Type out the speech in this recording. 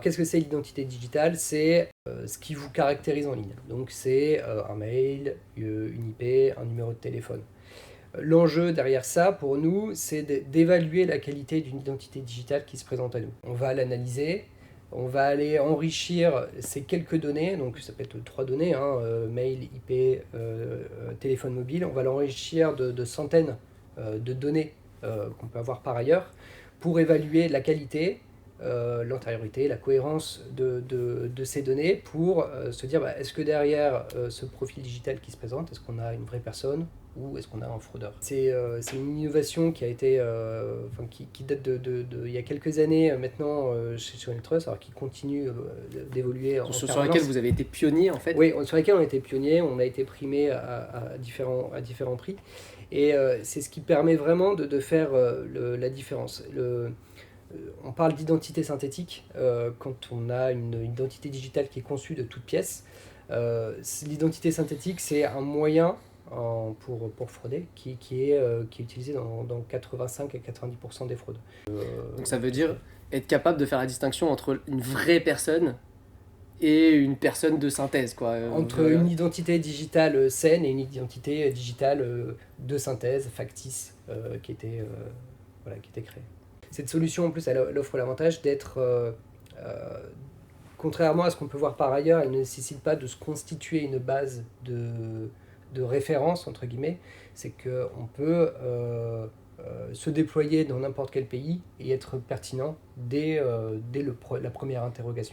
Qu'est-ce que c'est l'identité digitale? C'est ce qui vous caractérise en ligne. Donc c'est un mail, une IP, un numéro de téléphone. L'enjeu derrière ça, pour nous, c'est d'évaluer la qualité d'une identité digitale qui se présente à nous. On va l'analyser, on va aller enrichir ces quelques données, donc ça peut être 3 données, mail, IP, téléphone mobile. On va l'enrichir de centaines de données qu'on peut avoir par ailleurs pour évaluer la qualité, l'antériorité, la cohérence de ces données pour se dire est-ce que derrière ce profil digital qui se présente, est-ce qu'on a une vraie personne ou est-ce qu'on a un fraudeur? C'est une innovation qui a été, qui date il y a quelques années maintenant chez OneTrust, alors qui continue d'évoluer en Sur permanence. laquelle vous avez été pionnier en fait. Oui, sur laquelle on a été pionnier, on a été primé à différents prix. Et c'est ce qui permet vraiment de faire la différence. On parle d'identité synthétique quand on a une identité digitale qui est conçue de toutes pièces. L'identité synthétique, c'est un moyen pour frauder qui est utilisé dans 85 à 90% des fraudes. Donc ça veut dire être capable de faire la distinction entre une vraie personne et une personne de synthèse, quoi. Entre une identité digitale saine et une identité digitale de synthèse, factice, qui était créée. Cette solution, en plus, elle offre l'avantage d'être, contrairement à ce qu'on peut voir par ailleurs, elle ne nécessite pas de se constituer une base de référence, entre guillemets. C'est qu'on peut se déployer dans n'importe quel pays et être pertinent dès la première interrogation.